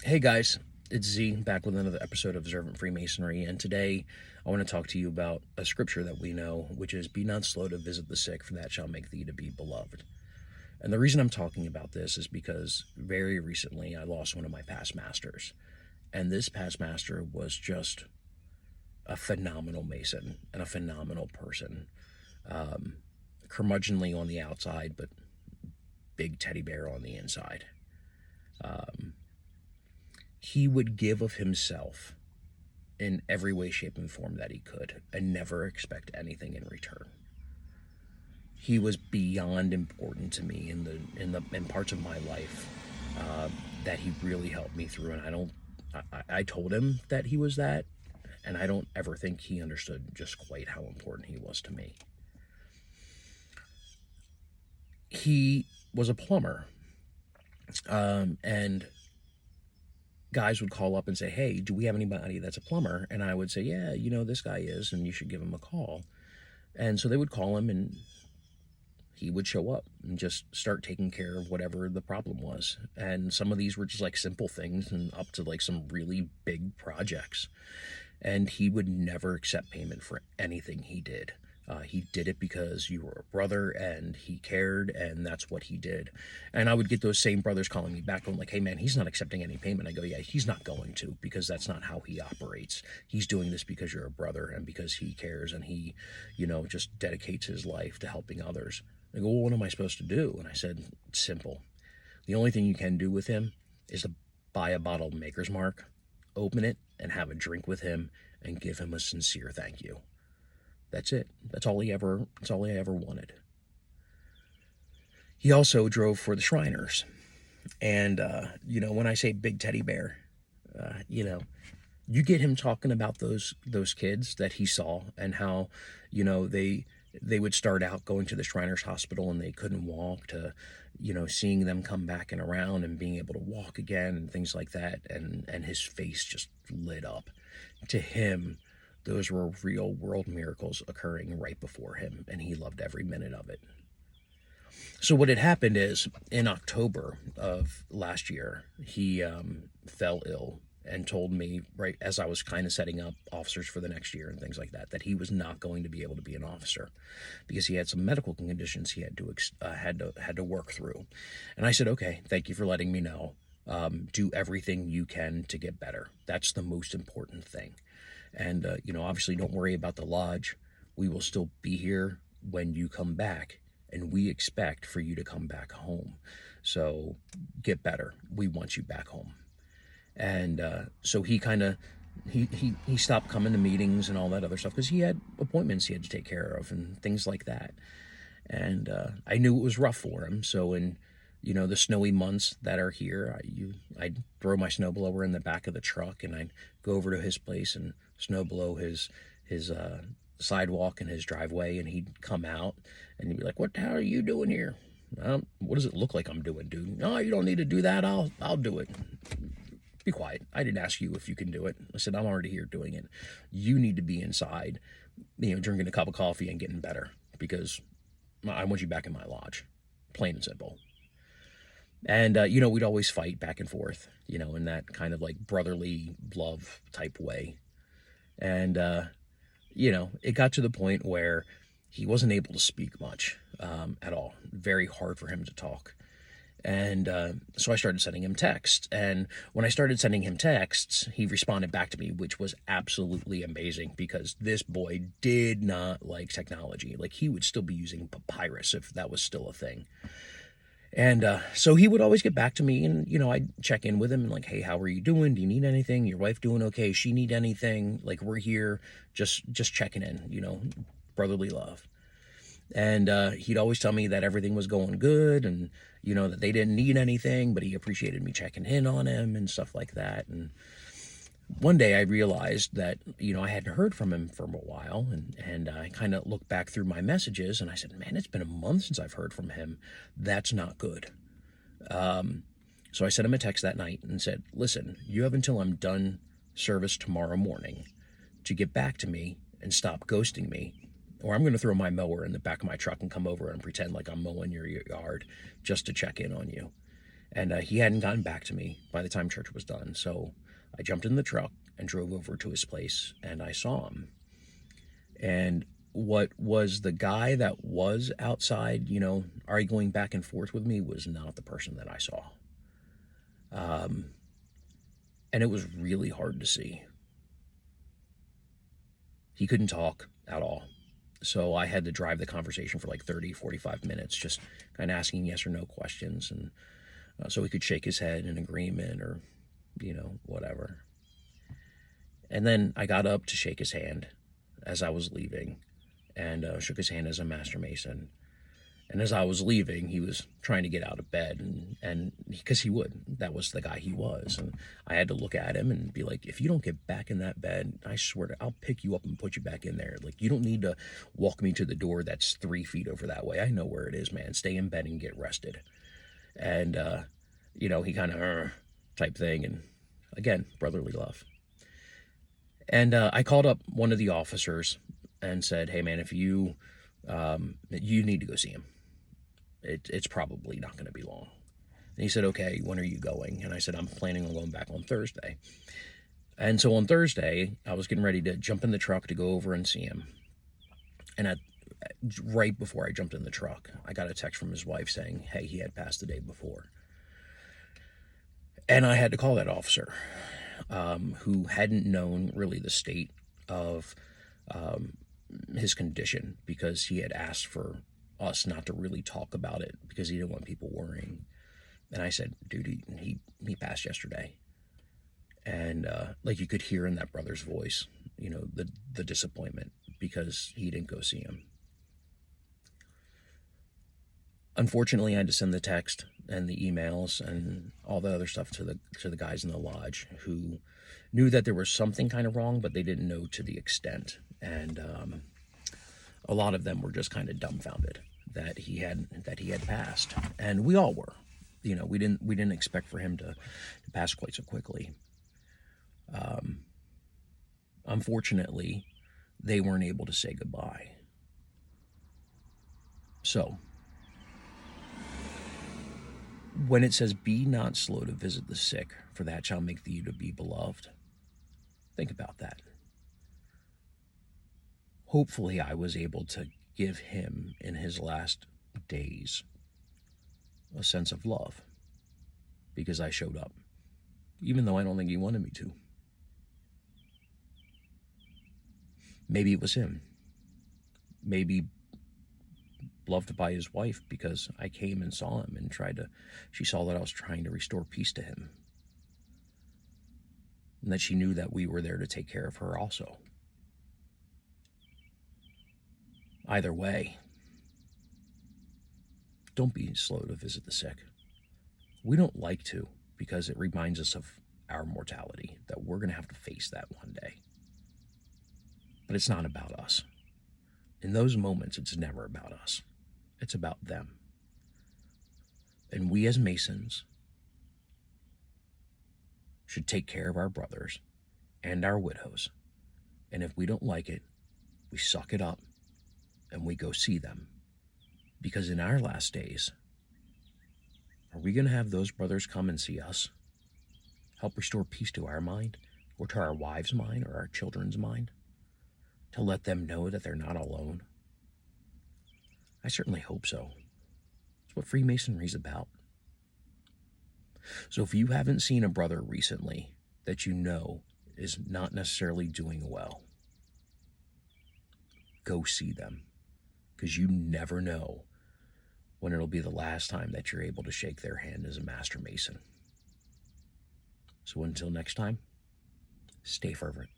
Hey guys, it's Z back with another episode of Observant Freemasonry, and today I want to talk to you about a scripture that we know, which is "Be not slow to visit the sick, for that shall make thee to be beloved." And the reason I'm talking about this is because very recently I lost one of my past masters, and this past master was just a phenomenal Mason and a phenomenal person. Um, Curmudgeonly on the outside, but big teddy bear on the inside. Um, he would give of himself in every way, shape, and form that he could, and never expect anything in return. He was beyond important to me in parts of my life uh, that he really helped me through. And I told him that he was that, and I don't ever think he understood just quite how important he was to me. He was a plumber, and guys would call up and say, "Hey, do we have anybody that's a plumber?" And I would say, "Yeah, this guy is, and you should give him a call." And so they would call him, and he would show up and just start taking care of whatever the problem was. And some of these were just like simple things and up to like some really big projects. And he would never accept payment for anything he did. He did it because you were a brother and he cared, and that's what he did. And I would get those same brothers calling me back, going like, "Hey man, he's not accepting any payment." I go, "Yeah, he's not going to, because that's not how he operates. He's doing this because you're a brother and because he cares, and he, just dedicates his life to helping others." They go, "Well, what am I supposed to do?" And I said, "It's simple. The only thing you can do with him is to buy a bottle of Maker's Mark, open it, and have a drink with him, and give him a sincere thank you. That's it. That's all he ever wanted." He also drove for the Shriners. And, when I say big teddy bear, uh, you know, you get him talking about those kids that he saw, and how, they would start out going to the Shriners Hospital and they couldn't walk, to, seeing them come back and around and being able to walk again and things like that. And his face just lit up. To him, those were real world miracles occurring right before him, and he loved every minute of it. So what had happened is, in October of last year, he fell ill and told me, right as I was kind of setting up officers for the next year and things like that, that he was not going to be able to be an officer because he had some medical conditions he had to work through. And I said, "Okay, thank you for letting me know. Do everything you can to get better. That's the most important thing. And obviously, don't worry about the lodge. We will still be here when you come back, and we expect for you to come back home. So get better. We want you back home." And so he kind of he stopped coming to meetings and all that other stuff because he had appointments he had to take care of and things like that. And I knew it was rough for him. So in the snowy months that are here, I'd throw my snowblower in the back of the truck, and I'd go over to his place and snowblow his sidewalk and his driveway, and he'd come out and he'd be like, "What the hell are you doing here? What does it look like I'm doing, dude?" "No, you don't need to do that. I'll do it." "Be quiet. I didn't ask you if you can do it." I said, "I'm already here doing it. You need to be inside, drinking a cup of coffee and getting better, because I want you back in my lodge. Plain and simple." And, we'd always fight back and forth, in that kind of like brotherly love type way. And, it got to the point where he wasn't able to speak much at all. Very hard for him to talk. And so I started sending him texts. And when I started sending him texts, he responded back to me, which was absolutely amazing, because this boy did not like technology. Like, he would still be using papyrus if that was still a thing. And so he would always get back to me, and I'd check in with him and like, "Hey, how are you doing? Do you need anything? Your wife doing okay? She need anything? Like, we're here, just checking in, brotherly love." And he'd always tell me that everything was going good, and that they didn't need anything, but he appreciated me checking in on him and stuff like that. And one day I realized that I hadn't heard from him for a while, and I kind of looked back through my messages, and I said, "Man, it's been a month since I've heard from him. That's not good." So I sent him a text that night and said, "Listen, you have until I'm done service tomorrow morning to get back to me and stop ghosting me, or I'm going to throw my mower in the back of my truck and come over and pretend like I'm mowing your yard just to check in on you." And he hadn't gotten back to me by the time church was done. So I jumped in the truck and drove over to his place, and I saw him. And what was the guy that was outside, arguing back and forth with me was not the person that I saw. And it was really hard to see. He couldn't talk at all. So I had to drive the conversation for like 30, 45 minutes, just kind of asking yes or no questions. And so he could shake his head in agreement or, whatever. And then I got up to shake his hand as I was leaving, and shook his hand as a master mason. And as I was leaving, he was trying to get out of bed, and because he would, that was the guy he was. And I had to look at him and be like, if you don't get back in that bed, I swear I'll pick you up and put you back in there. Like, you don't need to walk me to the door that's 3 feet over that way. I know where it is, man. Stay in bed and get rested. And, he kind of type thing. And again, brotherly love. And I called up one of the officers and said, hey, man, if you need to go see him. It's probably not going to be long. And he said, okay, when are you going? And I said, I'm planning on going back on Thursday. And so on Thursday, I was getting ready to jump in the truck to go over and see him. And right before I jumped in the truck, I got a text from his wife saying, hey, he had passed the day before. And I had to call that officer, who hadn't known really the state of his condition, because he had asked for us not to really talk about it because he didn't want people worrying. And I said, dude, he passed yesterday. And like you could hear in that brother's voice, the disappointment because he didn't go see him. Unfortunately, I had to send the text and the emails and all the other stuff to the guys in the lodge who knew that there was something kind of wrong, but they didn't know to the extent. And a lot of them were just kind of dumbfounded that he had passed, and we all were. We didn't expect for him to pass quite so quickly. Unfortunately, they weren't able to say goodbye. So, when it says, be not slow to visit the sick, for that shall make thee to be beloved, think about that. Hopefully, I was able to give him in his last days a sense of love because I showed up, even though I don't think he wanted me to. Maybe it was him. Maybe loved by his wife because I came and saw him and she saw that I was trying to restore peace to him. And that she knew that we were there to take care of her also. Either way, don't be slow to visit the sick. We don't like to because it reminds us of our mortality, that we're going to have to face that one day. But it's not about us. In those moments, it's never about us. It's about them. And we as Masons should take care of our brothers and our widows. And if we don't like it, we suck it up and we go see them. Because in our last days, are we going to have those brothers come and see us? Help restore peace to our mind, or to our wives' mind, or our children's mind? To let them know that they're not alone? I certainly hope so. It's what Freemasonry is about. So if you haven't seen a brother recently that you know is not necessarily doing well, go see them. Because you never know when it'll be the last time that you're able to shake their hand as a Master Mason. So until next time, stay fervent.